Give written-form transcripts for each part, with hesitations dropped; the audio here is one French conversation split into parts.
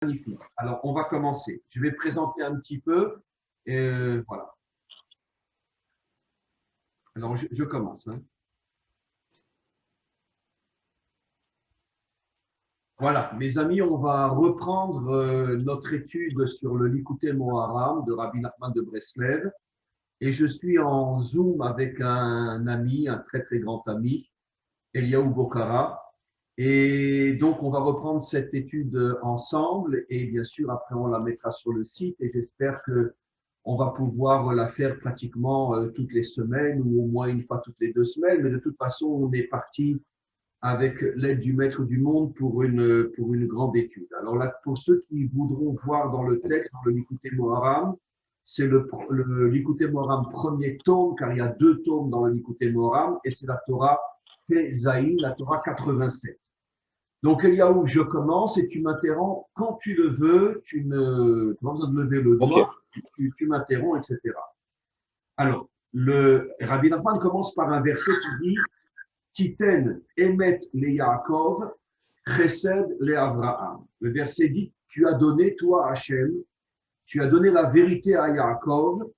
Magnifique. Alors, on va commencer. Je vais présenter un petit peu. Voilà. Alors, je commence. Hein. Voilà, mes amis, on va reprendre notre étude sur le Likutei Moharam de Rabbi Nachman de Breslev. Et je suis en Zoom avec un ami, un très très grand ami, Eliaou Bokara. Et donc, on va reprendre cette étude ensemble. Et bien sûr, après, on la mettra sur le site. Et j'espère que on va pouvoir la faire pratiquement toutes les semaines ou au moins une fois toutes les 2 semaines. Mais de toute façon, on est parti avec l'aide du Maître du Monde pour une grande étude. Alors là, pour ceux qui voudront voir dans le texte, dans le Likutei Moharam, c'est le Likutei Moharam premier tome, car il y a 2 tomes dans le Likutei Moharam, et c'est la Torah Pezaï, la Torah 87. Donc, Eliaou, je commence et tu m'interromps quand tu le veux. Tu n'as pas besoin de lever le doigt, tu m'interromps, etc. Alors, le Rabbi Nachman commence par un verset qui dit Titen emet le Yaakov, chesed le Avraham. Le verset dit tu as donné, toi, Hachem, tu as donné la vérité à Yaakov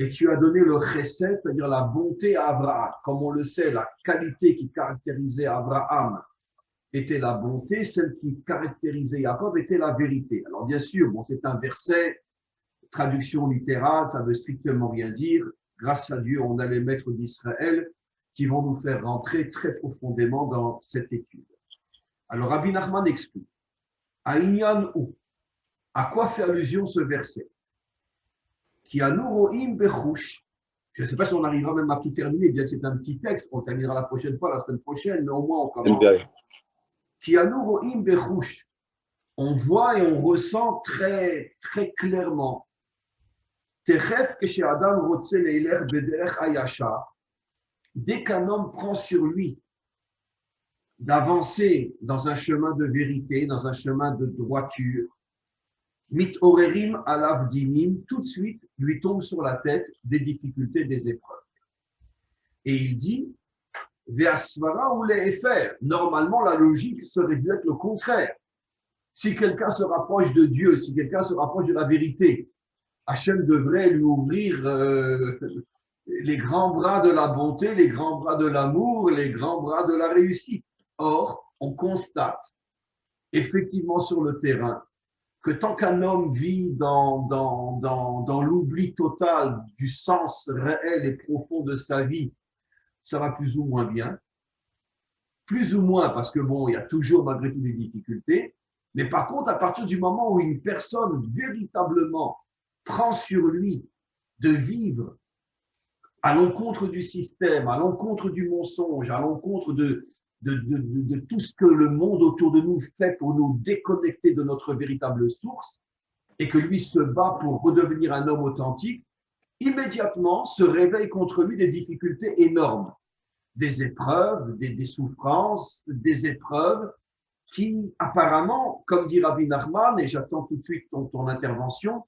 et tu as donné le chesed, c'est-à-dire la bonté à Abraham. Comme on le sait, la qualité qui caractérisait Abraham était la bonté, celle qui caractérisait Jacob était la vérité. Alors bien sûr, bon, c'est un verset, traduction littérale, ça ne veut strictement rien dire. Grâce à Dieu, on a les maîtres d'Israël qui vont nous faire rentrer très profondément dans cette étude. Alors Rabbi Nachman explique, à Inyan ou, à quoi fait allusion ce verset? Qui a nouroim bechouch. Je ne sais pas si on arrivera même à tout terminer, bien que c'est un petit texte, on terminera la prochaine fois, la semaine prochaine, mais au moins on commence. Qui a nouroim bechouch. On voit et on ressent très, très clairement. Dès qu'un homme prend sur lui d'avancer dans un chemin de vérité, dans un chemin de droiture, mit orerim alav dimim, tout de suite lui tombe sur la tête des difficultés, des épreuves. Et il dit, ve'asvara ou le'efer. Normalement, la logique serait d'être le contraire. Si quelqu'un se rapproche de Dieu, si quelqu'un se rapproche de la vérité, Hachem devrait lui ouvrir les grands bras de la bonté, les grands bras de l'amour, les grands bras de la réussite. Or, on constate effectivement sur le terrain que tant qu'un homme vit dans l'oubli total du sens réel et profond de sa vie, ça va plus ou moins bien. Plus ou moins parce que bon, il y a toujours malgré tout des difficultés. Mais par contre, à partir du moment où une personne véritablement prend sur lui de vivre à l'encontre du système, à l'encontre du mensonge, à l'encontre de tout ce que le monde autour de nous fait pour nous déconnecter de notre véritable source, et que lui se bat pour redevenir un homme authentique, immédiatement se réveillent contre lui des difficultés énormes, des épreuves, des souffrances, des épreuves qui apparemment, comme dit Rabbi Nachman, et j'attends tout de suite ton intervention,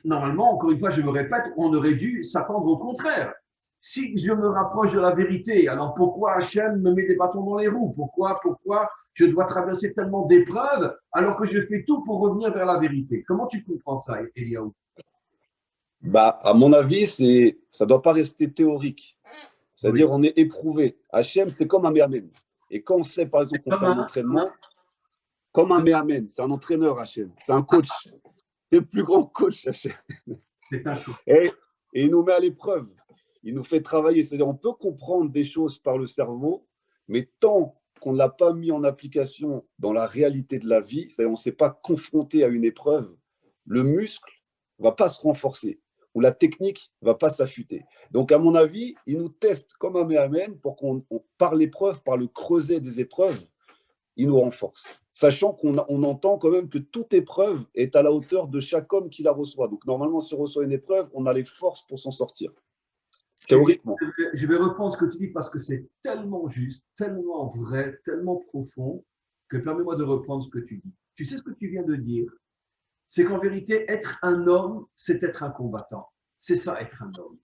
normalement, encore une fois, je me répète, on aurait dû s'attendre au contraire. Si je me rapproche de la vérité, alors pourquoi Hachem me met des bâtons dans les roues? Pourquoi je dois traverser tellement d'épreuves alors que je fais tout pour revenir vers la vérité? Comment tu comprends ça, Eliaou? À mon avis, ça ne doit pas rester théorique. C'est-à-dire, on est éprouvé. Hachem, c'est comme un méamen. Et quand on sait, par exemple, qu'on fait un entraînement, comme un méamen, c'est un entraîneur, Hachem. C'est un coach. C'est le plus grand coach, Hachem. Et il nous met à l'épreuve. Il nous fait travailler. C'est-à-dire, on peut comprendre des choses par le cerveau, mais tant qu'on ne l'a pas mis en application dans la réalité de la vie, c'est-à-dire, on ne s'est pas confronté à une épreuve, le muscle ne va pas se renforcer ou la technique ne va pas s'affûter. Donc, à mon avis, il nous teste comme un méamen pour qu'on, par l'épreuve, par le creuset des épreuves, il nous renforce. Sachant qu'on entend quand même que toute épreuve est à la hauteur de chaque homme qui la reçoit. Donc, normalement, si on reçoit une épreuve, on a les forces pour s'en sortir. Théoriquement. Je vais reprendre ce que tu dis parce que c'est tellement juste, tellement vrai, tellement profond que permets-moi de reprendre ce que tu dis. Tu sais ce que tu viens de dire? C'est qu'en vérité, être un homme, c'est être un combattant. C'est ça, être un homme.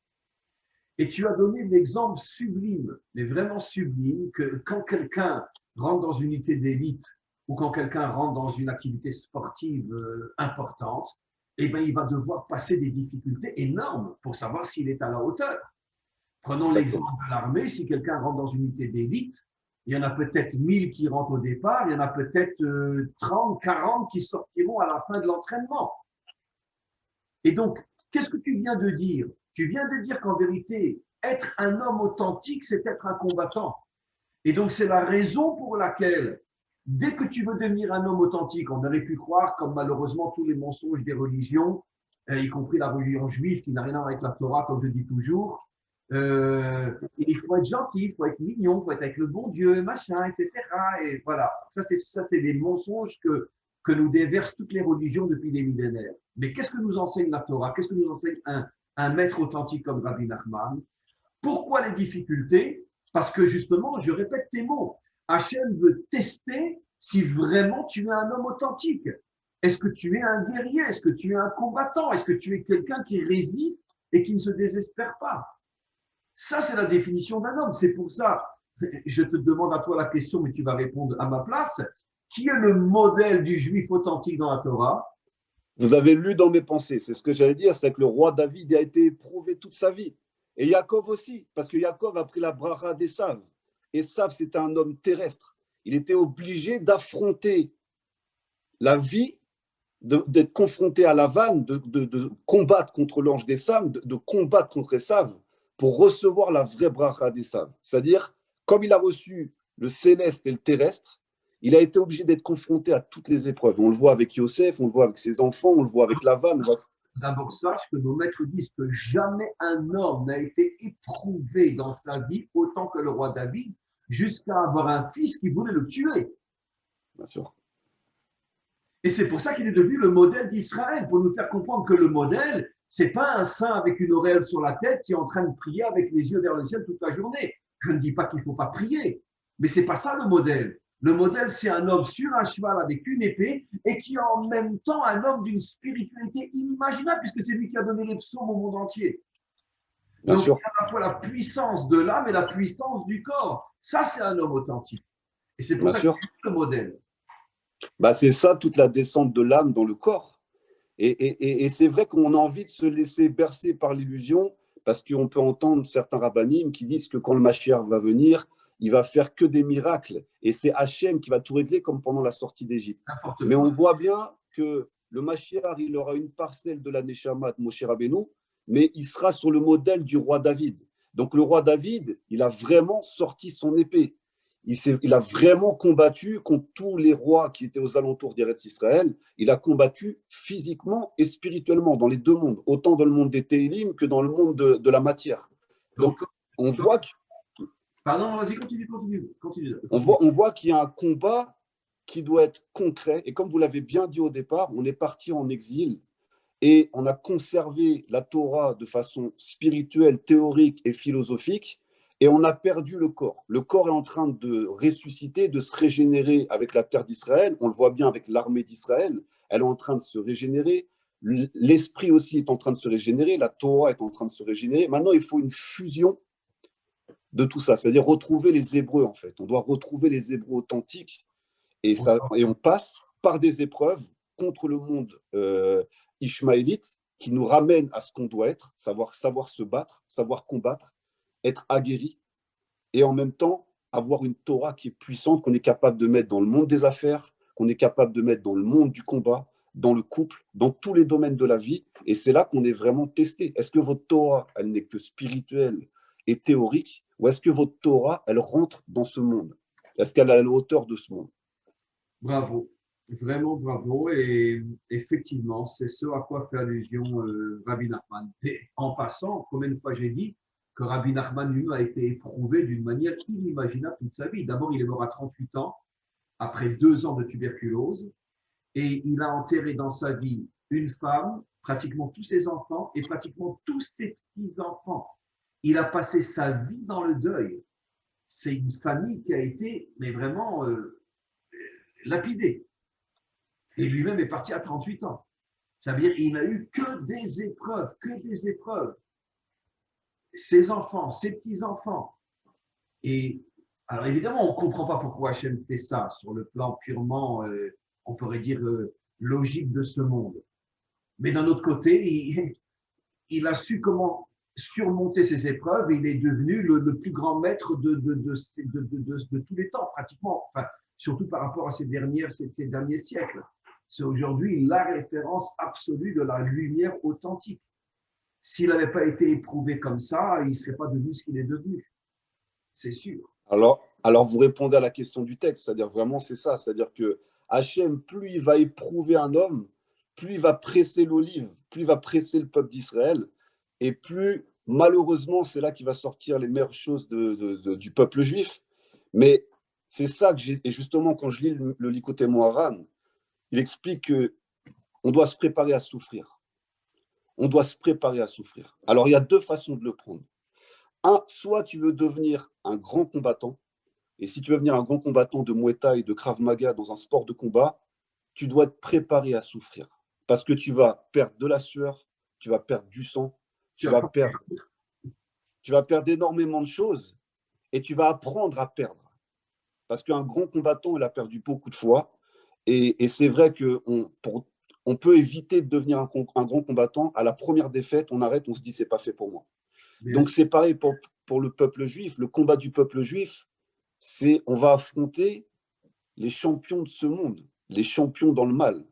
Et tu as donné l'exemple sublime, mais vraiment sublime, que quand quelqu'un rentre dans une unité d'élite ou quand quelqu'un rentre dans une activité sportive importante, eh ben, il va devoir passer des difficultés énormes pour savoir s'il est à la hauteur. Prenons l'exemple Exactement. de l'armée. Si quelqu'un rentre dans une unité d'élite, il y en a peut-être 1000 qui rentrent au départ, il y en a peut-être 30, 40 qui sortiront à la fin de l'entraînement. Et donc, qu'est-ce que tu viens de dire? Tu viens de dire qu'en vérité, être un homme authentique, c'est être un combattant. Et donc, c'est la raison pour laquelle, dès que tu veux devenir un homme authentique, on aurait pu croire, comme malheureusement tous les mensonges des religions, y compris la religion juive qui n'a rien à voir avec la Torah, comme je dis toujours, il faut être gentil, il faut être mignon, il faut être avec le bon Dieu, machin, etc. Et voilà, ça c'est des mensonges que nous déversent toutes les religions depuis des millénaires. Mais qu'est-ce que nous enseigne la Torah? Qu'est-ce que nous enseigne un maître authentique comme Rabbi Nachman? Pourquoi les difficultés? Parce que justement, je répète tes mots, Hachem veut tester si vraiment tu es un homme authentique. Est-ce que tu es un guerrier? Est-ce que tu es un combattant? Est-ce que tu es quelqu'un qui résiste et qui ne se désespère pas? Ça, c'est la définition d'un homme. C'est pour ça, je te demande à toi la question, mais tu vas répondre à ma place. Qui est le modèle du juif authentique dans la Torah? Vous avez lu dans mes pensées, c'est ce que j'allais dire, c'est que le roi David a été éprouvé toute sa vie. Et Yaakov aussi, parce que Yaakov a pris la bracha d'Esav. Esav, c'était un homme terrestre. Il était obligé d'affronter la vie, d'être confronté à la vanne, de combattre contre l'ange d'Esav, de combattre contre Esav, pour recevoir la vraie bracha d'Esav. C'est-à-dire, comme il a reçu le céleste et le terrestre, il a été obligé d'être confronté à toutes les épreuves. On le voit avec Yosef, on le voit avec ses enfants, on le voit avec Lavan. D'abord, sache que nos maîtres disent que jamais un homme n'a été éprouvé dans sa vie autant que le roi David, jusqu'à avoir un fils qui voulait le tuer. Bien sûr. Et c'est pour ça qu'il est devenu le modèle d'Israël, pour nous faire comprendre que le modèle, c'est pas un saint avec une auréole sur la tête qui est en train de prier avec les yeux vers le ciel toute la journée. Je ne dis pas qu'il ne faut pas prier, mais c'est pas ça le modèle. Le modèle, c'est un homme sur un cheval avec une épée et qui est en même temps un homme d'une spiritualité inimaginable, puisque c'est lui qui a donné les psaumes au monde entier. Bien Donc, sûr. il y a à la fois la puissance de l'âme et la puissance du corps. Ça, c'est un homme authentique. Et c'est pour Bien ça que sûr. c'est le modèle. Bah, c'est ça, toute la descente de l'âme dans le corps. Et c'est vrai qu'on a envie de se laisser bercer par l'illusion, parce qu'on peut entendre certains rabbinim qui disent que quand le Mashiach va venir, il va faire que des miracles. Et c'est Hachem qui va tout régler, comme pendant la sortie d'Égypte. Mais on voit bien que le Mashiach, il aura une parcelle de la Neshama de Moshe Rabbeinu, mais il sera sur le modèle du roi David. Donc le roi David, il a vraiment sorti son épée. Il a vraiment combattu contre tous les rois qui étaient aux alentours d'Eretz Israël. Il a combattu physiquement et spirituellement dans les deux mondes, autant dans le monde des Télim que dans le monde de la matière. Donc, on voit Pardon, vas-y, continue. on voit qu'il y a un combat qui doit être concret. Et comme vous l'avez bien dit au départ, on est parti en exil et on a conservé la Torah de façon spirituelle, théorique et philosophique. Et on a perdu le corps. Le corps est en train de ressusciter, de se régénérer avec la terre d'Israël. On le voit bien avec l'armée d'Israël. Elle est en train de se régénérer. L'esprit aussi est en train de se régénérer. La Torah est en train de se régénérer. Maintenant, il faut une fusion de tout ça, c'est-à-dire retrouver les Hébreux, en fait. On doit retrouver les Hébreux authentiques. Et on passe par des épreuves contre le monde ishmaélite qui nous ramène à ce qu'on doit être, savoir se battre, savoir combattre, être aguerri et en même temps avoir une Torah qui est puissante, qu'on est capable de mettre dans le monde des affaires, qu'on est capable de mettre dans le monde du combat, dans le couple, dans tous les domaines de la vie. Et c'est là qu'on est vraiment testé. Est-ce que votre Torah, elle n'est que spirituelle et théorique, ou est-ce que votre Torah, elle rentre dans ce monde? Est-ce qu'elle est à la hauteur de ce monde? Bravo, vraiment bravo. Et effectivement, c'est ce à quoi fait allusion Rabbi Nachman. Et en passant, combien de fois j'ai dit que Rabbi Nachman lui a été éprouvé d'une manière inimaginable toute sa vie. D'abord, il est mort à 38 ans, après 2 ans de tuberculose, et il a enterré dans sa vie une femme, pratiquement tous ses enfants et pratiquement tous ses petits-enfants. Il a passé sa vie dans le deuil. C'est une famille qui a été, mais vraiment lapidée. Et lui-même est parti à 38 ans. Ça veut dire qu'il n'a eu que des épreuves, que des épreuves. Ses enfants, ses petits-enfants. Et Alors évidemment, on ne comprend pas pourquoi Hachem fait ça sur le plan purement, on pourrait dire, logique de ce monde. Mais d'un autre côté, il a su comment surmonter ces épreuves et il est devenu le plus grand maître de tous les temps, pratiquement. Enfin, surtout par rapport à ces derniers siècles. C'est aujourd'hui la référence absolue de la lumière authentique. S'il n'avait pas été éprouvé comme ça, il ne serait pas devenu ce qu'il est devenu. C'est sûr. Alors, vous répondez à la question du texte, c'est-à-dire vraiment c'est ça, c'est-à-dire que Hachem, plus il va éprouver un homme, plus il va presser l'olive, plus il va presser le peuple d'Israël, et plus malheureusement c'est là qu'il va sortir les meilleures choses du peuple juif. Mais c'est ça que j'ai, et justement quand je lis le Likutei Moharan, il explique qu'on doit se préparer à souffrir. On doit se préparer à souffrir. Alors il y a deux façons de le prendre. Soit tu veux devenir un grand combattant, et si tu veux devenir un grand combattant de Muay Thai, de Krav Maga dans un sport de combat, tu dois être préparé à souffrir. Parce que tu vas perdre de la sueur, tu vas perdre du sang, tu vas perdre énormément de choses, et tu vas apprendre à perdre. Parce qu'un grand combattant, il a perdu beaucoup de fois, et c'est vrai qu'on peut éviter de devenir un grand combattant. À la première défaite, on arrête, on se dit c'est pas fait pour moi. Donc c'est pareil pour le peuple juif. Le combat du peuple juif, c'est on va affronter les champions de ce monde, les champions dans le mal.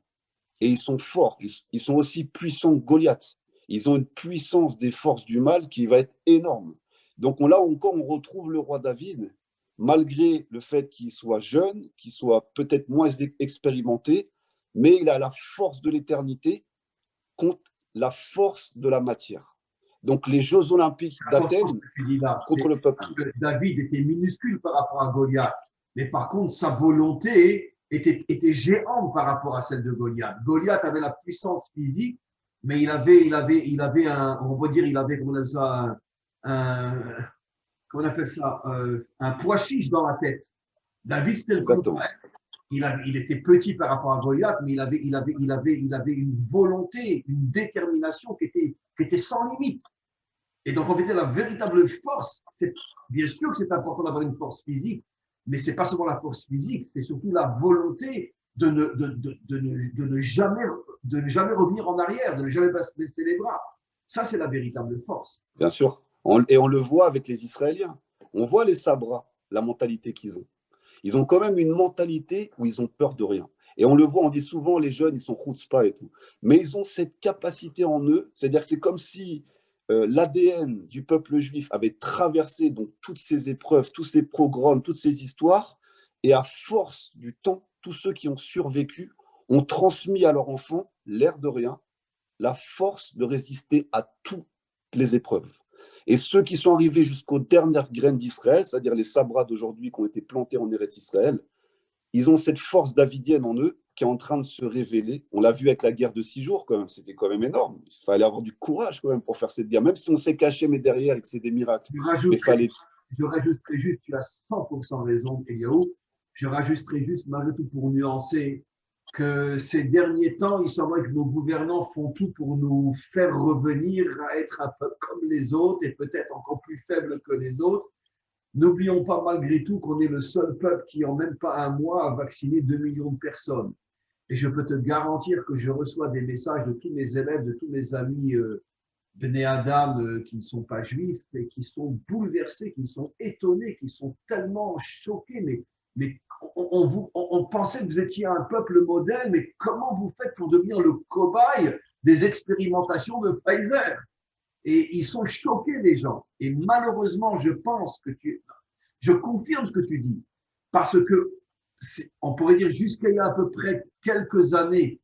Et ils sont forts, ils sont aussi puissants que Goliath. Ils ont une puissance des forces du mal qui va être énorme. Donc là encore, on retrouve le roi David, malgré le fait qu'il soit jeune, qu'il soit peut-être moins expérimenté, mais il a la force de l'éternité contre la force de la matière. Donc, les Jeux Olympiques d'Athènes contre le peuple. Parce que David était minuscule par rapport à Goliath, mais par contre, sa volonté était géante par rapport à celle de Goliath. Goliath avait la puissance physique, mais il avait on va dire, comment on appelle ça, un pois chiche dans la tête. David, c'était le contraire. Il était petit par rapport à Goliath, mais il avait une volonté, une détermination qui était sans limite. Et donc, en fait, la véritable force, bien sûr que c'est important d'avoir une force physique, mais ce n'est pas seulement la force physique, c'est surtout la volonté de ne jamais revenir en arrière, de ne jamais baisser les bras. Ça, c'est la véritable force. Bien sûr. Et on le voit avec les Israéliens. On voit les Sabras, la mentalité qu'ils ont. Ils ont quand même une mentalité où ils ont peur de rien. Et on le voit, on dit souvent, les jeunes, ils sont chutzpah et tout. Mais ils ont cette capacité en eux, c'est-à-dire que c'est comme si l'ADN du peuple juif avait traversé donc toutes ces épreuves, tous ces pogroms, toutes ces histoires, et à force du temps, tous ceux qui ont survécu ont transmis à leurs enfants, l'air de rien, la force de résister à toutes les épreuves. Et ceux qui sont arrivés jusqu'aux dernières graines d'Israël, c'est-à-dire les Sabras d'aujourd'hui qui ont été plantés en Eretz Israël, ils ont cette force davidienne en eux qui est en train de se révéler. On l'a vu avec la guerre de 6 jours, quand même. C'était quand même énorme. Il fallait avoir du courage quand même pour faire cette guerre, même si on s'est caché, mais derrière et que c'est des miracles. Je rajouterai juste, tu as 100% raison, Eliaou. Je rajouterai juste, malgré tout, pour nuancer, que ces derniers temps, il semblerait que nos gouvernants font tout pour nous faire revenir à être un peu comme les autres et peut-être encore plus faibles que les autres. N'oublions pas malgré tout qu'on est le seul peuple qui, en même pas un mois, a vacciné 2 millions de personnes. Et je peux te garantir que je reçois des messages de tous mes élèves, de tous mes amis Bnei Adam qui ne sont pas juifs et qui sont bouleversés, qui sont étonnés, qui sont tellement choqués. Mais on pensait que vous étiez un peuple modèle, mais comment vous faites pour devenir le cobaye des expérimentations de Pfizer? Et ils sont choqués, les gens. Et malheureusement, je confirme ce que tu dis. Parce que, on pourrait dire jusqu'à il y a à peu près quelques années,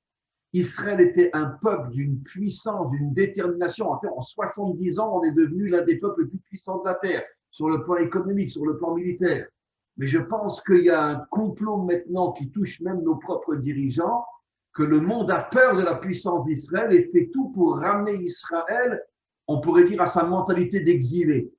Israël était un peuple d'une puissance, d'une détermination. En 70 ans, on est devenu l'un des peuples les plus puissants de la Terre, sur le plan économique, sur le plan militaire. Mais je pense qu'il y a un complot maintenant qui touche même nos propres dirigeants, que le monde a peur de la puissance d'Israël et fait tout pour ramener Israël, on pourrait dire, à sa mentalité d'exilé.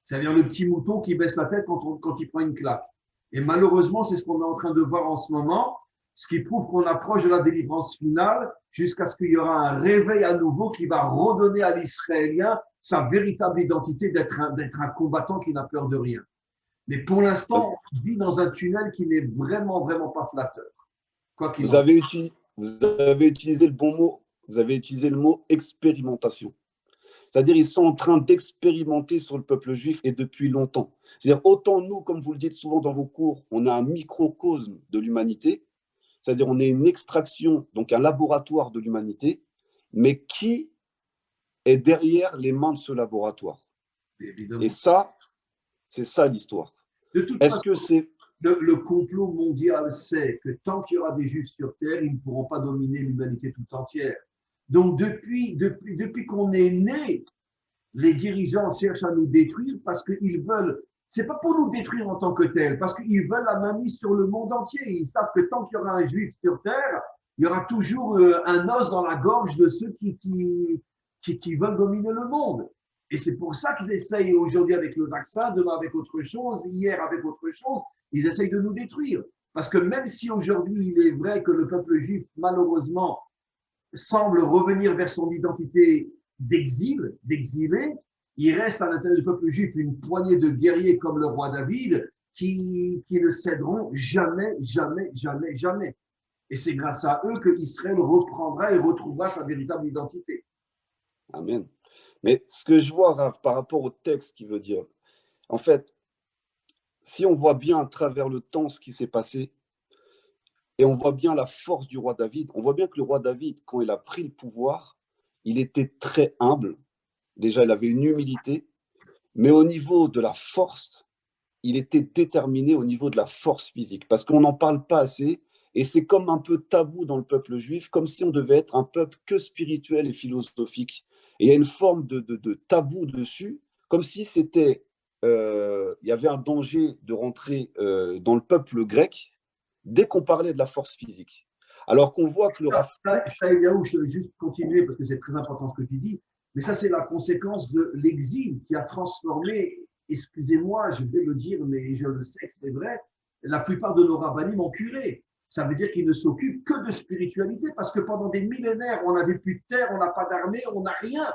C'est-à-dire le petit mouton qui baisse la tête quand il prend une claque. Et malheureusement, c'est ce qu'on est en train de voir en ce moment, ce qui prouve qu'on approche de la délivrance finale jusqu'à ce qu'il y aura un réveil à nouveau qui va redonner à l'Israélien sa véritable identité d'être un combattant qui n'a peur de rien. Mais pour l'instant, on vit dans un tunnel qui n'est vraiment, vraiment pas flatteur. Quoi qu'il Vous en soit. avez, vous avez utilisé le bon mot, vous avez utilisé le mot expérimentation. C'est-à-dire ils sont en train d'expérimenter sur le peuple juif et depuis longtemps. C'est-à-dire autant nous, comme vous le dites souvent dans vos cours, on a un microcosme de l'humanité, c'est-à-dire on est une extraction, donc un laboratoire de l'humanité, mais qui est derrière les mains de ce laboratoire? Et Évidemment. ça, c'est ça l'histoire. De toute Est-ce façon, que c'est... le complot mondial sait que tant qu'il y aura des juifs sur Terre, ils ne pourront pas dominer l'humanité tout entière. Donc, depuis qu'on est né, les dirigeants cherchent à nous détruire parce qu'ils veulent, c'est pas pour nous détruire en tant que tel, parce qu'ils veulent la mainmise sur le monde entier. Ils savent que tant qu'il y aura un juif sur Terre, il y aura toujours un os dans la gorge de ceux qui veulent dominer le monde. Et c'est pour ça qu'ils essayent aujourd'hui avec le vaccin, demain avec autre chose, hier avec autre chose, ils essayent de nous détruire. Parce que même si aujourd'hui il est vrai que le peuple juif, malheureusement, semble revenir vers son identité d'exilé, il reste à l'intérieur du peuple juif une poignée de guerriers comme le roi David qui ne céderont jamais, jamais, jamais, jamais. Et c'est grâce à eux que Israël reprendra et retrouvera sa véritable identité. Amen. Mais ce que je vois, Rav, par rapport au texte qui veut dire, en fait, si on voit bien à travers le temps ce qui s'est passé, et on voit bien la force du roi David, on voit bien que le roi David, quand il a pris le pouvoir, il était très humble. Déjà, il avait une humilité, mais au niveau de la force, il était déterminé au niveau de la force physique, parce qu'on n'en parle pas assez, et c'est comme un peu tabou dans le peuple juif, comme si on devait être un peuple que spirituel et philosophique. Et il y a une forme de tabou dessus, comme si c'était, il y avait un danger de rentrer dans le peuple grec dès qu'on parlait de la force physique. Alors qu'on voit que le Rav Kook, Je vais juste continuer parce que c'est très important ce que tu dis, mais ça c'est la conséquence de l'exil qui a transformé, excusez-moi, je vais le dire, mais je le sais que c'est vrai, la plupart de nos rabbinim en curés. Ça veut dire qu'ils ne s'occupent que de spiritualité parce que pendant des millénaires, on n'avait plus de terre, on n'a pas d'armée, on n'a rien.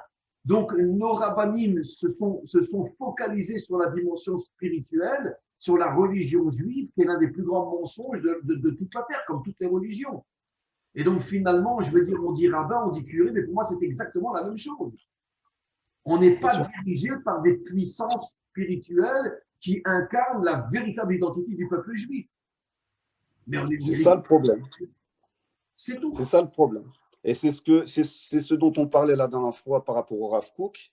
Donc nos rabbinim se sont focalisés sur la dimension spirituelle, sur la religion juive, qui est l'un des plus grands mensonges de toute la terre, comme toutes les religions. Et donc, finalement, je veux dire, on dit rabbin, on dit curé, mais pour moi, c'est exactement la même chose. On n'est pas dirigé par des puissances spirituelles qui incarnent la véritable identité du peuple juif. Mais on est c'est dirigé. ça le problème. C'est tout. C'est ça le problème. Et c'est ce dont on parlait la dernière fois par rapport au Rav Kook,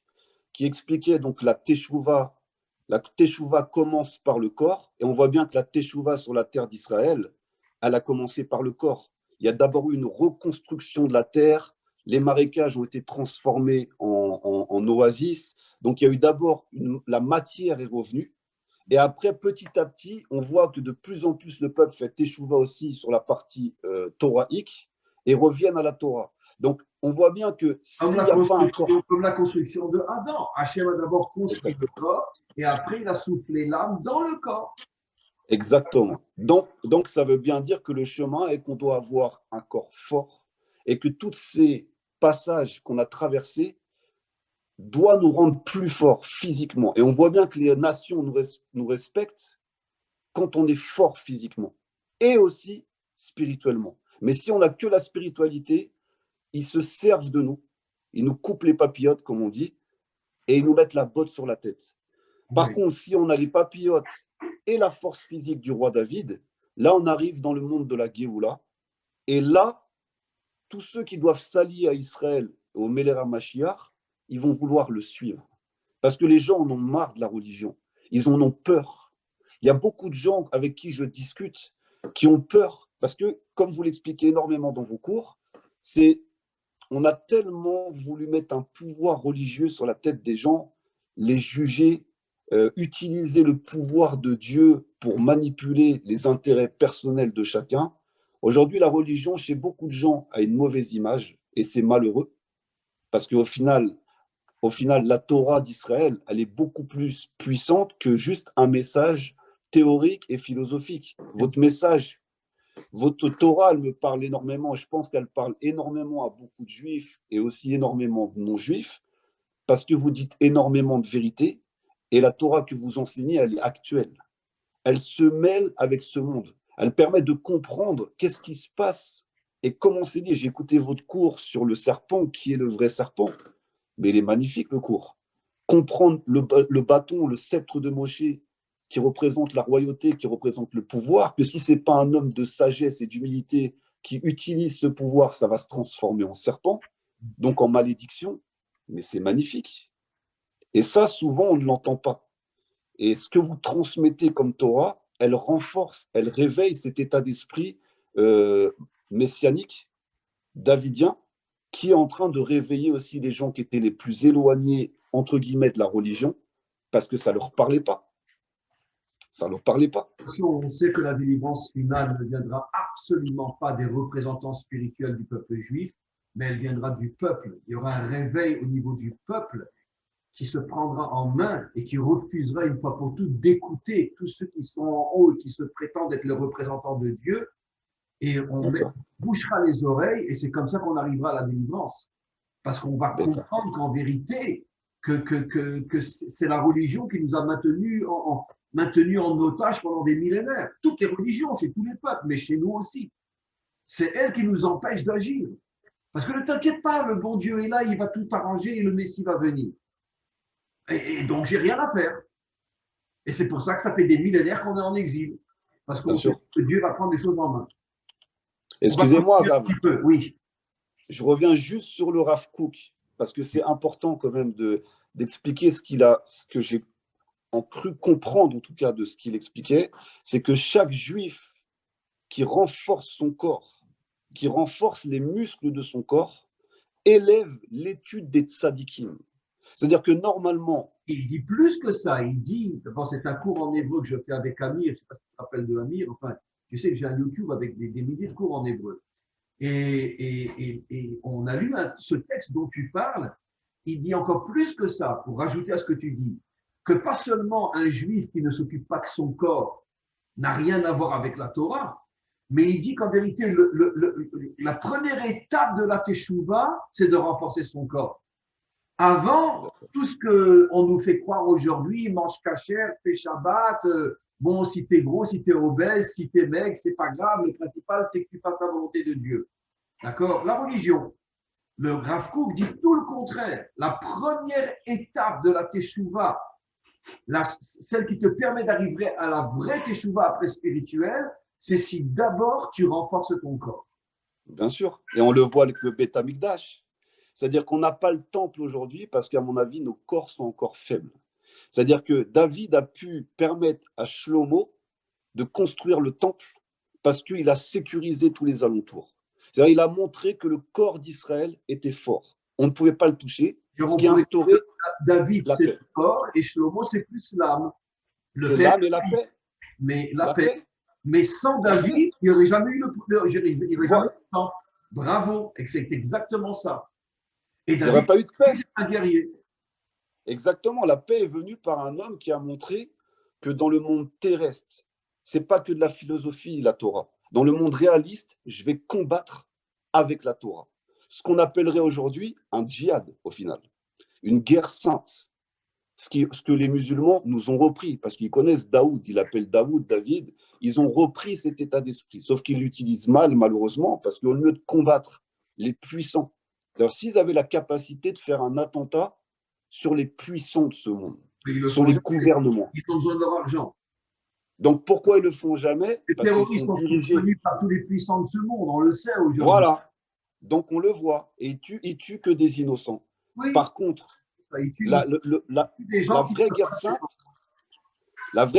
qui expliquait donc la teshuva. La teshuva commence par le corps, et on voit bien que la teshuva sur la terre d'Israël, elle a commencé par le corps. Il y a d'abord eu une reconstruction de la terre, les marécages ont été transformés en oasis, donc il y a eu d'abord la matière est revenue, et après, petit à petit, on voit que de plus en plus le peuple fait teshuva aussi sur la partie torahique et reviennent à la Torah. Donc, on voit bien que s'il n'y a pas un corps... Comme la construction de Adam. Hachem a d'abord construit le corps et après il a soufflé l'âme dans le corps. Exactement. Donc, ça veut bien dire que le chemin est qu'on doit avoir un corps fort et que tous ces passages qu'on a traversés doivent nous rendre plus forts physiquement. Et on voit bien que les nations nous respectent quand on est fort physiquement et aussi spirituellement. Mais si on n'a que la spiritualité, ils se servent de nous, ils nous coupent les papillotes, comme on dit, et ils nous mettent la botte sur la tête. Par contre, si on a les papillotes et la force physique du roi David, là, on arrive dans le monde de la Géoula. Et là, tous ceux qui doivent s'allier à Israël, au Melech Mashiach, ils vont vouloir le suivre. Parce que les gens en ont marre de la religion. Ils en ont peur. Il y a beaucoup de gens avec qui je discute qui ont peur. Parce que, comme vous l'expliquez énormément dans vos cours, on a tellement voulu mettre un pouvoir religieux sur la tête des gens, les juger, utiliser le pouvoir de Dieu pour manipuler les intérêts personnels de chacun. Aujourd'hui, la religion, chez beaucoup de gens, a une mauvaise image et c'est malheureux parce qu'au final, la Torah d'Israël, elle est beaucoup plus puissante que juste un message théorique et philosophique. Votre Torah, elle me parle énormément. Je pense qu'elle parle énormément à beaucoup de juifs et aussi énormément de non-juifs parce que vous dites énormément de vérité et la Torah que vous enseignez, elle est actuelle. elle se mêle avec ce monde. Elle permet de comprendre qu'est-ce qui se passe et comment c'est dit. J'ai écouté votre cours sur le serpent, qui est le vrai serpent. Mais il est magnifique, le cours. Comprendre le bâton, le sceptre de Moshe, qui représente la royauté, qui représente le pouvoir, que si ce n'est pas un homme de sagesse et d'humilité qui utilise ce pouvoir, ça va se transformer en serpent, donc en malédiction. Mais c'est magnifique. Et ça, souvent, on ne l'entend pas. Et ce que vous transmettez comme Torah, elle renforce, elle réveille cet état d'esprit messianique, davidien, qui est en train de réveiller aussi les gens qui étaient les plus éloignés, entre guillemets, de la religion, parce que ça ne leur parlait pas. Ça ne leur parlait pas. On sait que la délivrance finale ne viendra absolument pas des représentants spirituels du peuple juif, mais elle viendra du peuple. Il y aura un réveil au niveau du peuple qui se prendra en main et qui refusera une fois pour toutes d'écouter tous ceux qui sont en haut et qui se prétendent être les représentants de Dieu. Et on bouchera les oreilles et c'est comme ça qu'on arrivera à la délivrance. Parce qu'on va comprendre qu'en vérité, que c'est la religion qui nous a maintenus en otage pendant des millénaires. Toutes les religions, chez tous les peuples, mais chez nous aussi. C'est elle qui nous empêche d'agir. Parce que ne t'inquiète pas, le bon Dieu est là, il va tout arranger et le Messie va venir. Et donc, j'ai rien à faire. Et c'est pour ça que ça fait des millénaires qu'on est en exil. Parce qu'on sait que Dieu va prendre les choses en main. Excusez-moi, Rav. Oui. Je reviens juste sur le Rav Kook, parce que c'est important quand même d'expliquer ce que j'ai cru comprendre, en tout cas, de ce qu'il expliquait, c'est que chaque juif qui renforce son corps, qui renforce les muscles de son corps, élève l'étude des tzadikim. C'est-à-dire que normalement… Il dit plus que ça. Il dit, d'abord, c'est un cours en hébreu que je fais avec Amir. Je ne sais pas si tu te rappelles de Amir. Enfin, tu sais que j'ai un YouTube avec des milliers de cours en hébreu. Et on a lu ce texte dont tu parles. Il dit encore plus que ça, pour rajouter à ce que tu dis, que pas seulement un juif qui ne s'occupe pas que son corps n'a rien à voir avec la Torah, mais il dit qu'en vérité, la première étape de la Teshuvah, c'est de renforcer son corps. Avant, tout ce qu'on nous fait croire aujourd'hui, mange cachère, fais Shabbat, bon, si t'es gros, si t'es obèse, si t'es maigre, c'est pas grave, le principal, c'est que tu fasses la volonté de Dieu. D'accord? La religion. Le Rav Kook dit tout le contraire. La première étape de la Teshuvah, celle qui te permet d'arriver à la vraie Teshuvah après spirituelle, c'est si d'abord tu renforces ton corps. Bien sûr. Et on le voit avec le Beth Amikdash. C'est-à-dire qu'on n'a pas le temple aujourd'hui parce qu'à mon avis, nos corps sont encore faibles. C'est-à-dire que David a pu permettre à Shlomo de construire le temple parce qu'il a sécurisé tous les alentours. C'est-à-dire qu'il a montré que le corps d'Israël était fort. On ne pouvait pas le toucher. Ce qui a instauré David, c'est le corps et Shlomo, c'est plus l'âme. C'est l'âme et la paix. Mais la paix. Mais sans David, il n'y aurait jamais eu le temps. Bravo. Et c'est exactement ça. Et David, il n'y aurait pas eu de paix. C'est un guerrier. Exactement. La paix est venue par un homme qui a montré que dans le monde terrestre, ce n'est pas que de la philosophie, la Torah. Dans le monde réaliste, je vais combattre avec la Torah. Ce qu'on appellerait aujourd'hui un djihad, au final. Une guerre sainte. Ce que les musulmans nous ont repris, parce qu'ils connaissent Daoud, ils l'appellent David, ils ont repris cet état d'esprit. Sauf qu'ils l'utilisent mal, malheureusement, parce qu'au lieu de combattre les puissants, c'est-à-dire s'ils avaient la capacité de faire un attentat sur les puissants de ce monde, sur les gouvernements. Ils ont besoin de leur argent. Donc pourquoi ils ne le font jamais? Les terroristes sont soutenus par tous les puissants de ce monde, on le sait aujourd'hui. Voilà. Donc on le voit. Et ils tuent que des innocents. Oui. Par contre, la vraie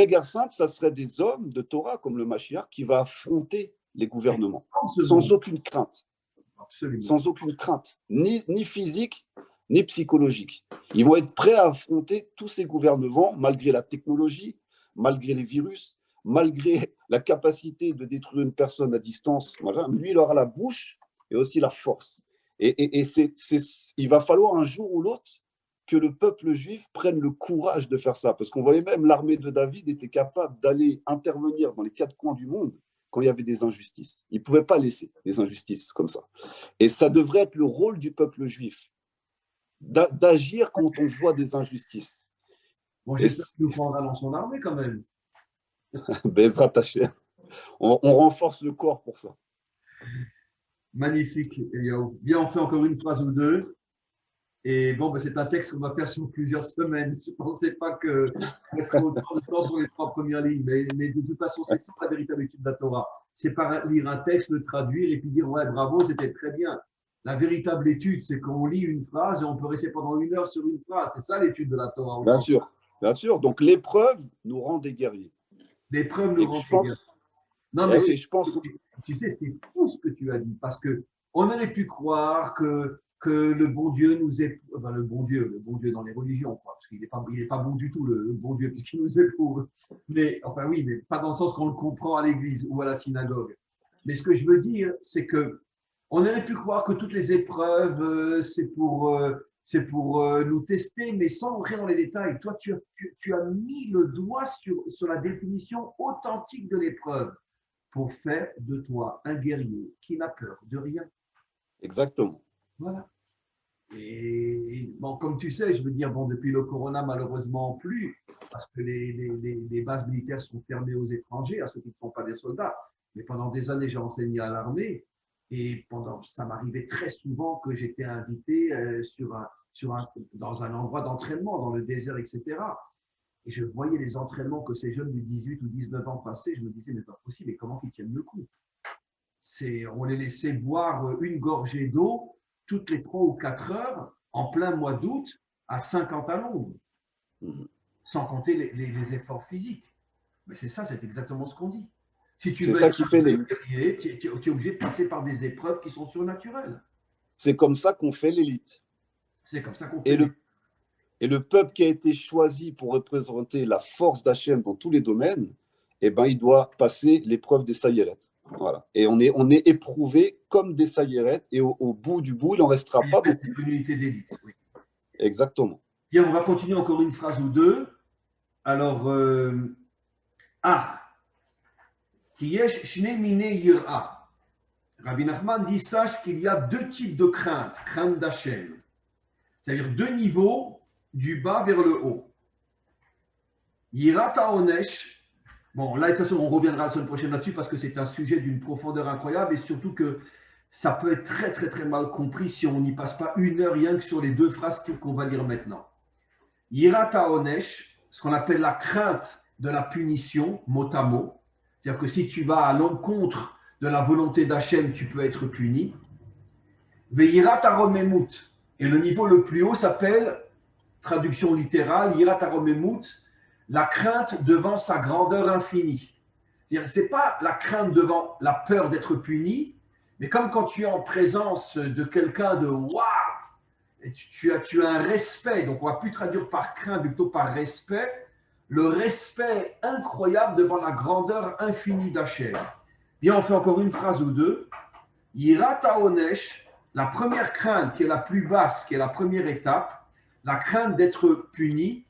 guerre sainte, ça serait des hommes de Torah comme le Mashiach qui va affronter les gouvernements sans aucune crainte. Absolument. Sans aucune crainte, ni physique, ni psychologique. Ils vont être prêts à affronter tous ces gouvernements malgré la technologie, malgré les virus, malgré la capacité de détruire une personne à distance. Lui, il aura la bouche et aussi la force. Et il va falloir un jour ou l'autre que le peuple juif prenne le courage de faire ça. Parce qu'on voyait même l'armée de David était capable d'aller intervenir dans les quatre coins du monde quand il y avait des injustices. Il ne pouvait pas laisser des injustices comme ça. Et ça devrait être le rôle du peuple juif, d'agir quand on voit des injustices. Bon, j'espère qu'il nous prendra dans son armée quand même. Bezrat Hashem. On renforce le corps pour ça. Magnifique, Eliaou. Bien, on fait encore une phrase ou deux. Et bon, ben, c'est un texte qu'on va faire sur plusieurs semaines. Je ne pensais pas que ça serait autant de temps sur les 3 premières lignes. Mais de toute façon, c'est ça la véritable étude de la Torah. C'est pas lire un texte, le traduire et puis dire ouais, bravo, c'était très bien. La véritable étude, c'est qu'on lit une phrase et on peut rester pendant 1 heure sur une phrase. C'est ça l'étude de la Torah. Bien sûr, bien sûr. Donc l'épreuve nous rend des guerriers. L'épreuve nous rend des guerriers. Non, mais oui, je pense. Tu sais, c'est fou ce que tu as dit, parce qu'on aurait pu croire que le bon Dieu nous est, enfin le bon Dieu dans les religions, quoi, parce qu'il n'est pas bon du tout, le bon Dieu qui nous éprouve. Mais, enfin oui, mais pas dans le sens qu'on le comprend à l'église ou à la synagogue. Mais ce que je veux dire, c'est que on aurait pu croire que toutes les épreuves, c'est pour nous tester, mais sans entrer dans les détails. Toi, tu as mis le doigt sur la définition authentique de l'épreuve pour faire de toi un guerrier qui n'a peur de rien. Exactement. Voilà. Et bon, comme tu sais, je veux dire, bon, depuis le corona, malheureusement plus, parce que les bases militaires sont fermées aux étrangers, à ceux qui ne sont pas des soldats. Mais pendant des années, j'ai enseigné à l'armée et ça m'arrivait très souvent que j'étais invité dans un endroit d'entraînement, dans le désert, etc. Et je voyais les entraînements que ces jeunes de 18 ou 19 ans passaient. Je me disais, mais pas possible, mais comment ils tiennent le coup? On les laissait boire une gorgée d'eau toutes les 3 ou 4 heures en plein mois d'août à 50 à l'ombre, sans compter les efforts physiques. Mais c'est ça, c'est exactement ce qu'on dit. Si tu veux être guerrier, tu es obligé de passer par des épreuves qui sont surnaturelles. C'est comme ça qu'on fait l'élite. C'est comme ça qu'on fait l'élite. Et le peuple qui a été choisi pour représenter la force d'Hachem dans tous les domaines, eh ben, il doit passer l'épreuve des saïrettes. Voilà. Et on est éprouvé comme des saïrettes, et au bout du bout, il n'en restera pas beaucoup. Une unité d'élite, oui. Exactement. Bien, on va continuer encore une phrase ou deux. Alors, Kiyesh shne mine yira. Rabbi Nachman dit, sache qu'il y a 2 types de crainte d'Hachem. C'est-à-dire 2 niveaux, du bas vers le haut. Yirat haonesh. Bon, là, de toute façon, on reviendra la semaine prochaine là-dessus parce que c'est un sujet d'une profondeur incroyable et surtout que ça peut être très, très, très mal compris si on n'y passe pas 1 heure rien que sur les 2 phrases qu'on va lire maintenant. Yirat haonesh, ce qu'on appelle la crainte de la punition, mot à mot. C'est-à-dire que si tu vas à l'encontre de la volonté d'Hachem, tu peux être puni. Veyirat haromemut. Et le niveau le plus haut s'appelle, traduction littérale, Yirat haromemut, la crainte devant sa grandeur infinie. C'est-à-dire, ce n'est pas la crainte devant la peur d'être puni, mais comme quand tu es en présence de quelqu'un de waouh, tu as un respect, donc on ne va plus traduire par crainte, mais plutôt par respect, le respect incroyable devant la grandeur infinie d'Hachem. Bien, on fait encore une phrase ou deux. Yirat haonesh, la première crainte qui est la plus basse, qui est la première étape, la crainte d'être puni,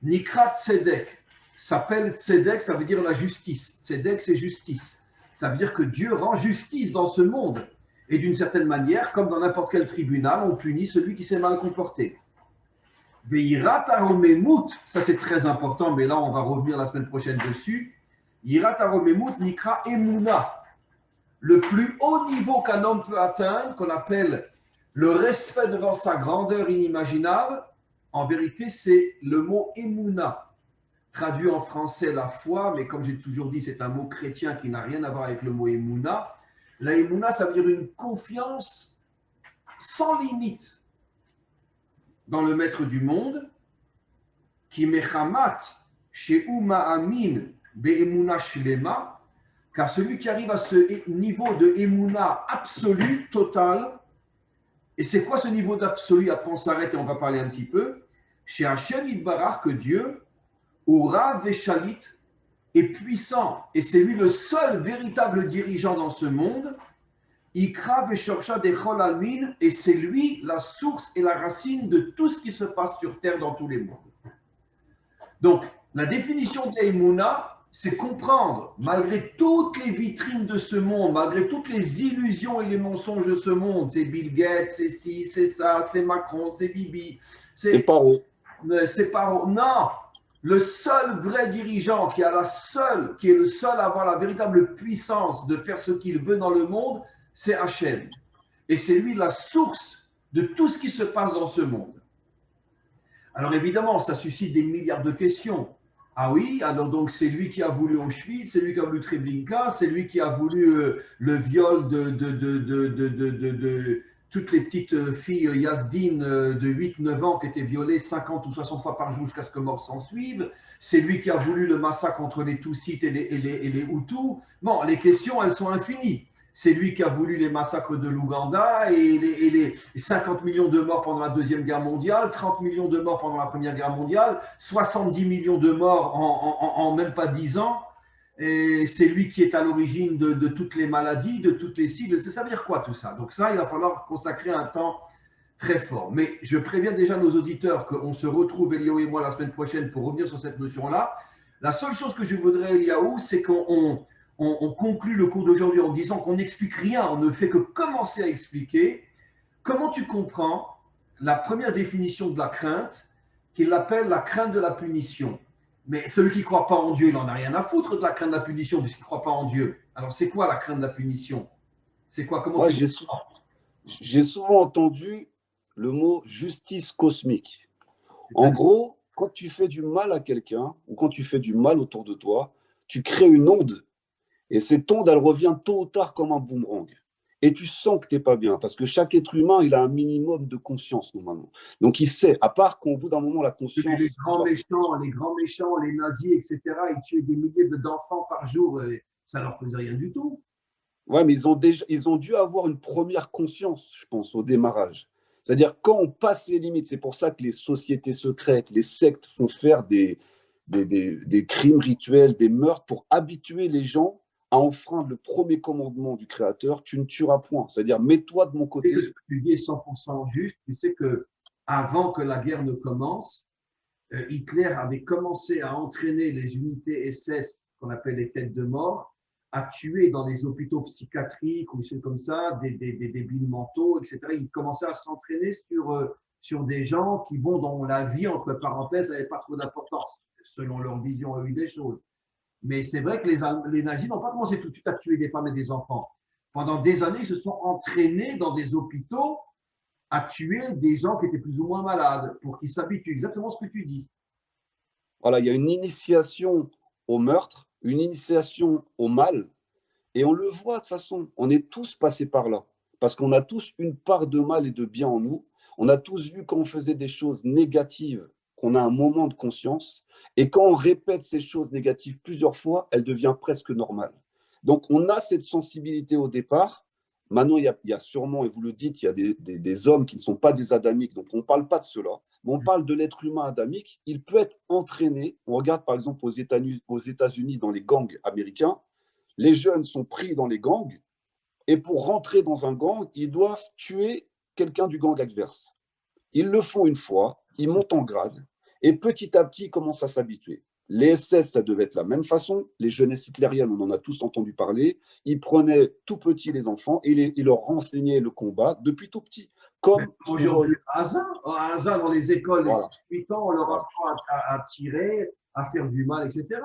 Nikrat Tzedek, s'appelle Tzedek, ça veut dire la justice. Tzedek, c'est justice. Ça veut dire que Dieu rend justice dans ce monde. Et d'une certaine manière, comme dans n'importe quel tribunal, on punit celui qui s'est mal comporté. Veirat haromemut, ça c'est très important, mais là on va revenir la semaine prochaine dessus. Yirat haromemut nikra emuna. Le plus haut niveau qu'un homme peut atteindre, qu'on appelle le respect devant sa grandeur inimaginable, en vérité, c'est le mot emuna, traduit en français la foi, mais comme j'ai toujours dit, c'est un mot chrétien qui n'a rien à voir avec le mot emuna. La emuna, ça veut dire une confiance sans limite dans le maître du monde, qui mechamat chez Ma'amin be'emuna shlema, car celui qui arrive à ce niveau de emuna absolu, total. Et c'est quoi ce niveau d'absolu? Après, on s'arrête et on va parler un petit peu. Chez Hachem Yitbarach, que Dieu, Ura Veshalit, est puissant. Et c'est lui le seul véritable dirigeant dans ce monde. Ikra Veshorsha Dechol Almin, et c'est lui la source et la racine de tout ce qui se passe sur terre dans tous les mondes. Donc, la définition de l'Emouna, c'est comprendre, malgré toutes les vitrines de ce monde, malgré toutes les illusions et les mensonges de ce monde, c'est Bill Gates, c'est ci, c'est ça, c'est Macron, c'est Bibi, c'est Paro. C'est Paro. Non, Le seul vrai dirigeant qui est le seul à avoir la véritable puissance de faire ce qu'il veut dans le monde, c'est Hachem. Et c'est lui la source de tout ce qui se passe dans ce monde. Alors évidemment, ça suscite des milliards de questions. Ah oui, alors donc c'est lui qui a voulu Auschwitz, c'est lui qui a voulu Treblinka, c'est lui qui a voulu le viol de toutes les petites filles yazdines de 8-9 ans qui étaient violées 50 ou 60 fois par jour jusqu'à ce que mort s'en suive. C'est lui qui a voulu le massacre entre les Tutsites et les Hutus. Bon, les questions, elles sont infinies. C'est lui qui a voulu les massacres de l'Ouganda et les 50 millions de morts pendant la Deuxième Guerre mondiale, 30 millions de morts pendant la Première Guerre mondiale, 70 millions de morts en même pas 10 ans. Et c'est lui qui est à l'origine de toutes les maladies, de toutes les cibles. Ça veut dire quoi tout ça? Donc ça, il va falloir consacrer un temps très fort. Mais je préviens déjà nos auditeurs qu'on se retrouve, Eliaou et moi, la semaine prochaine pour revenir sur cette notion-là. La seule chose que je voudrais, Eliaou, c'est qu'on conclut le cours d'aujourd'hui en disant qu'on n'explique rien, on ne fait que commencer à expliquer. Comment tu comprends la première définition de la crainte, qu'il appelle la crainte de la punition? Mais celui qui ne croit pas en Dieu, il n'en a rien à foutre de la crainte de la punition, puisqu'il ne croit pas en Dieu. Alors, c'est quoi la crainte de la punition? C'est quoi? Comment Moi, tu comprends? j'ai souvent entendu le mot justice cosmique. En gros, quand tu fais du mal à quelqu'un ou quand tu fais du mal autour de toi, tu crées une onde. Et cette onde, elle revient tôt ou tard comme un boomerang. Et tu sens que tu n'es pas bien, parce que chaque être humain, il a un minimum de conscience, normalement. Donc, il sait, à part qu'au bout d'un moment, la Les conscience… grands méchants, les nazis, etc., ils tuaient des milliers d'enfants par jour, et ça ne leur faisait rien du tout. Ouais, mais ils ont dû avoir une première conscience, je pense, au démarrage. C'est-à-dire, quand on passe les limites, c'est pour ça que les sociétés secrètes, les sectes font faire des crimes rituels, des meurtres pour habituer les gens à enfreindre le premier commandement du Créateur, tu ne tueras point. C'est-à-dire, mets-toi de mon Et que ce côté. que tu dis est 100% juste. Tu sais que avant que la guerre ne commence, Hitler avait commencé à entraîner les unités SS, qu'on appelle les têtes de mort, à tuer dans les hôpitaux psychiatriques ou des choses comme ça, des débiles mentaux, etc. Il commençait à s'entraîner sur des gens qui, bon, dont la vie, entre parenthèses, n'avait pas trop d'importance, selon leur vision à eux des choses. Mais c'est vrai que les nazis n'ont pas commencé tout de suite à tuer des femmes et des enfants. Pendant des années, ils se sont entraînés dans des hôpitaux à tuer des gens qui étaient plus ou moins malades pour qu'ils s'habituent. Exactement ce que tu dis. Voilà, il y a une initiation au meurtre, une initiation au mal, et on le voit de toute façon, on est tous passés par là, parce qu'on a tous une part de mal et de bien en nous. On a tous vu quand on faisait des choses négatives, qu'on a un moment de conscience, et quand on répète ces choses négatives plusieurs fois, elle devient presque normale. Donc on a cette sensibilité au départ. Maintenant, il y a sûrement, et vous le dites, il y a des hommes qui ne sont pas des adamiques, donc on ne parle pas de cela, mais on parle de l'être humain adamique. Il peut être entraîné. On regarde par exemple aux États-Unis dans les gangs américains, les jeunes sont pris dans les gangs et pour rentrer dans un gang, ils doivent tuer quelqu'un du gang adverse. Ils le font une fois, ils montent en grade et petit à petit, ils commencent à s'habituer. Les SS, ça devait être la même façon. Les jeunesses hitlériennes, on en a tous entendu parler. Ils prenaient tout petits les enfants et ils leur renseignaient le combat depuis tout petit. Comme aujourd'hui, à Haza, dans les écoles, les voilà, 8 ans, on leur voilà, apprend à tirer, à faire du mal, etc.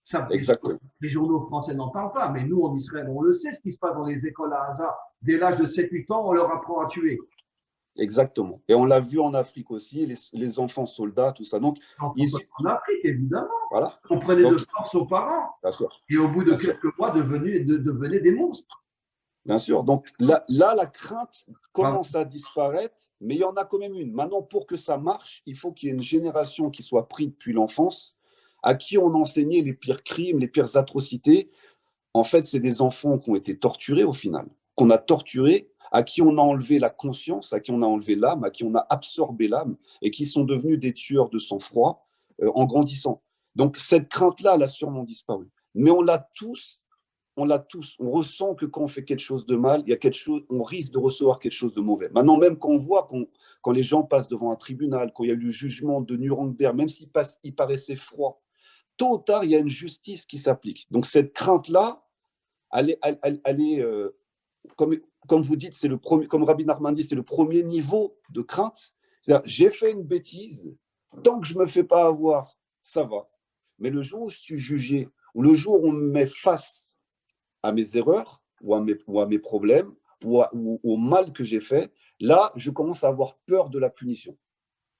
Ça, exactement. les journaux français n'en parlent pas, mais nous, en Israël, on le sait ce qui se passe dans les écoles à Haza. Dès l'âge de 7-8 ans, on leur apprend à tuer. Exactement. Et on l'a vu en Afrique aussi, les enfants soldats, tout ça. Donc, En Afrique, évidemment. voilà. On prenait Donc, de force aux parents. bien sûr, Et au bout de bien sûr. quelques mois, devenaient des monstres. Bien sûr. Donc là, la crainte commence à disparaître, mais il y en a quand même une. Maintenant, pour que ça marche, il faut qu'il y ait une génération qui soit prise depuis l'enfance, à qui on enseignait les pires crimes, les pires atrocités. En fait, c'est des enfants qui ont été torturés au final, qu'on a torturés, à qui on a enlevé la conscience, à qui on a enlevé l'âme, à qui on a absorbé l'âme, et qui sont devenus des tueurs de sang-froid en grandissant. Donc cette crainte-là, elle a sûrement disparu. Mais on l'a tous. On ressent que quand on fait quelque chose de mal, il y a quelque chose, on risque de recevoir quelque chose de mauvais. Maintenant, même quand on voit, quand les gens passent devant un tribunal, quand il y a eu le jugement de Nuremberg, même il paraissait froid, tôt ou tard, il y a une justice qui s'applique. Donc cette crainte-là, elle est comme vous dites, c'est le premier, comme Rabbi Nachman dit, c'est le premier niveau de crainte. C'est-à-dire, j'ai fait une bêtise, tant que je ne me fais pas avoir ça va. Mais le jour où je suis jugé, ou le jour où on me met face à mes erreurs, ou à mes problèmes, ou au mal que j'ai fait, là, je commence à avoir peur de la punition.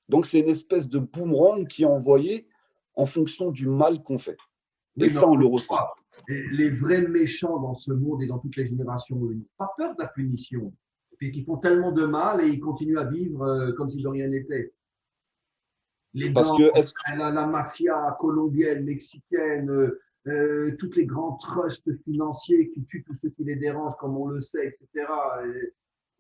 Donc, c'est une espèce de boomerang qui est envoyé en fonction du mal qu'on fait. Et Oui, mais ça, on le ressent. les vrais méchants dans ce monde et dans toutes les générations n'ont pas peur de la punition, puisqu'ils font tellement de mal et ils continuent à vivre comme si de rien n'était. Les Parce gangs, que, la mafia colombienne, mexicaine, tous les grands trusts financiers qui tuent tous ceux qui les dérangent, comme on le sait, etc.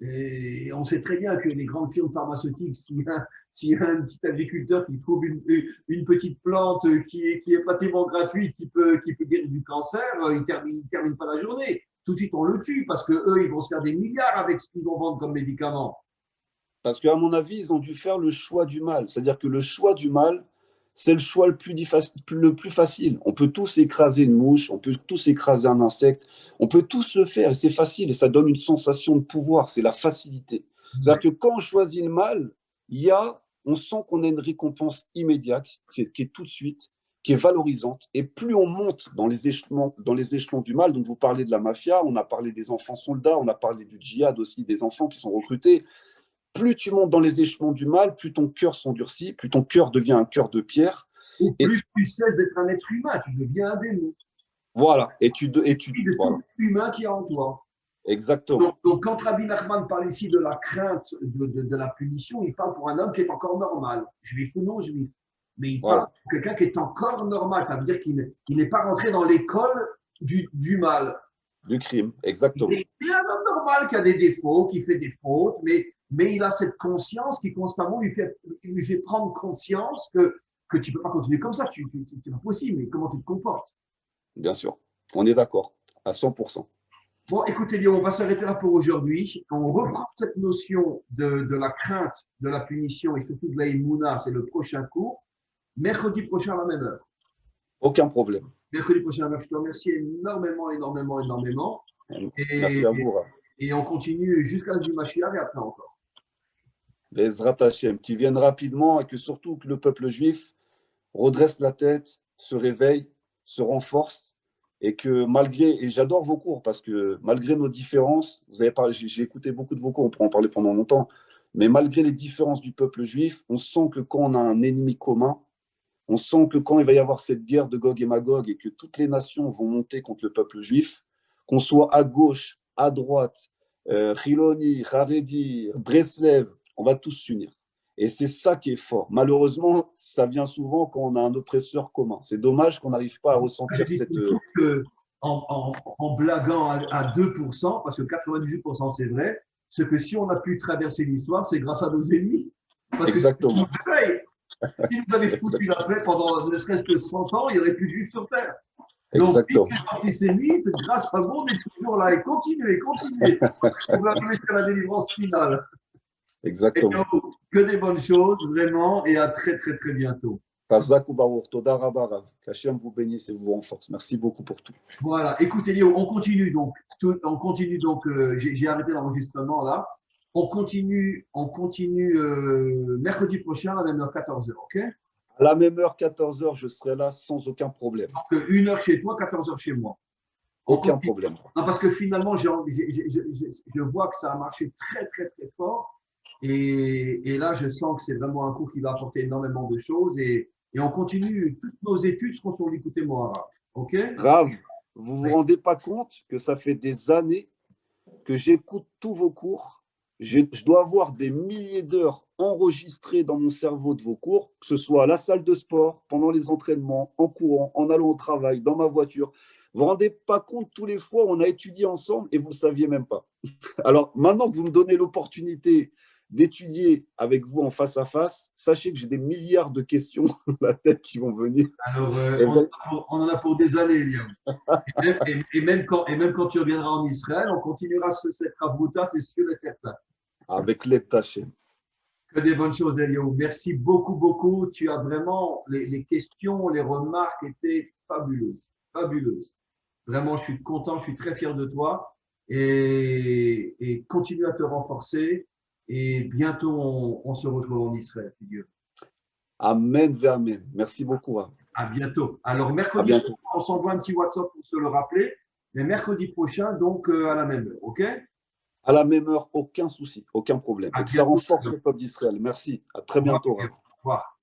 Et on sait très bien que les grandes firmes pharmaceutiques, s'il y a un petit agriculteur qui trouve une petite plante qui est pratiquement gratuite, qui peut guérir du cancer, il termine pas la journée. Tout de suite, on le tue parce que eux, ils vont se faire des milliards avec ce qu'ils vont vendre comme médicaments. Parce qu'à mon avis, ils ont dû faire le choix du mal. C'est-à-dire que le choix du mal, c'est le choix le plus facile. On peut tous écraser une mouche, on peut tous écraser un insecte, on peut tous le faire et c'est facile et ça donne une sensation de pouvoir, c'est la facilité. C'est-à-dire que quand on choisit le mal, on sent qu'on a une récompense immédiate qui est tout de suite, qui est valorisante. Et plus on monte dans les échelons du mal, donc vous parlez de la mafia, on a parlé des enfants soldats, on a parlé du djihad aussi, des enfants qui sont recrutés. Plus tu montes dans les échelons du mal, plus ton cœur s'endurcit, plus ton cœur devient un cœur de pierre. Ou plus tu cesses d'être un être humain, tu deviens un démon. Voilà. Et Voilà. Tout l'humain qui est en toi. Exactement. Donc, quand Rabbi Nachman parle ici de la crainte de la punition, il parle pour un homme qui est encore normal, juif ou non juif. Mais il parle pour quelqu'un qui est encore normal. Ça veut dire qu'il n'est pas rentré dans l'école du mal. Du crime, exactement. Il est un homme normal qui a des défauts, qui fait des fautes, mais il a cette conscience qui constamment lui fait prendre conscience que tu ne peux pas continuer comme ça. C'est pas possible, mais comment tu te comportes? Bien sûr. On est d'accord, à 100%. Bon, écoutez, Léo, on va s'arrêter là pour aujourd'hui. On reprend cette notion de la crainte, de la punition et surtout de la Emouna, c'est le prochain cours. Mercredi prochain à la même heure. Aucun problème. Mercredi prochain à la même heure. Je te remercie énormément, énormément, énormément. Merci à vous. Et on continue jusqu'à du Mashiach et après encore. Bezrat Hashem, qui viennent rapidement et que surtout que le peuple juif redresse la tête, se réveille, se renforce. Et que et j'adore vos cours parce que malgré nos différences, vous avez parlé, j'ai écouté beaucoup de vos cours, on pourra en parler pendant longtemps, mais malgré les différences du peuple juif, on sent que quand on a un ennemi commun, on sent que quand il va y avoir cette guerre de Gog et Magog et que toutes les nations vont monter contre le peuple juif, qu'on soit à gauche, à droite, Chiloni, Haredi, Breslev, on va tous s'unir. Et c'est ça qui est fort. Malheureusement, ça vient souvent quand on a un oppresseur commun. C'est dommage qu'on n'arrive pas à ressentir cette… En blaguant à 2%, parce que 98% c'est vrai, c'est que si on a pu traverser l'histoire, c'est grâce à nos ennemis. Parce Exactement. Que si nous avions foutu la paix pendant ne serait-ce que 100 ans, il n'y aurait plus de juifs sur Terre. Exactement. Donc, les antisémites, grâce à vous, on est toujours là. Et continuez. On va arriver sur la délivrance finale. Exactement. Que des bonnes choses, vraiment, et à très, très, très bientôt. Qu'Hachem vous bénisse et vous renforce. Merci beaucoup pour tout. Voilà, écoutez Léo, on continue donc. J'ai arrêté l'enregistrement là. On continue mercredi prochain à la même heure, 14h, ok? À la même heure, 14h, je serai là sans aucun problème. Donc, 1h chez toi, 14h chez moi. Aucun problème. Non, parce que finalement, je vois que ça a marché très, très, très fort. Et là, je sens que c'est vraiment un cours qui va apporter énormément de choses. Et on continue. Toutes nos études seront sur l'écouter Mohara. OK? Rav, vous ne vous rendez pas compte que ça fait des années que j'écoute tous vos cours. Je dois avoir des milliers d'heures enregistrées dans mon cerveau de vos cours, que ce soit à la salle de sport, pendant les entraînements, en courant, en allant au travail, dans ma voiture. Vous ne vous rendez pas compte tous les fois où on a étudié ensemble et vous ne saviez même pas. Alors maintenant que vous me donnez l'opportunité d'étudier avec vous en face à face, sachez que j'ai des milliards de questions dans la tête qui vont venir. Alors, on en a pour des années, Eliam. Et même quand tu reviendras en Israël, on continuera cette Ravruta, c'est sûr et certain. Avec l'aide d'Hachem. Que des bonnes choses, Elio. Merci beaucoup, beaucoup. Tu as vraiment, les questions, les remarques étaient fabuleuses. Fabuleuses. Vraiment, je suis content, je suis très fier de toi. Et continue à te renforcer. Et bientôt, on se retrouve en Israël, figure. Amen, ve amen. Merci beaucoup, Rav. À bientôt. Alors, À mercredi bientôt. prochain, on s'envoie un petit WhatsApp pour se le rappeler. Mais mercredi prochain, donc à la même heure. OK? À la même heure, aucun souci, aucun problème. À Et que ça bientôt. renforce le peuple d'Israël. Merci. À très Au revoir. bientôt, Au Rav. revoir.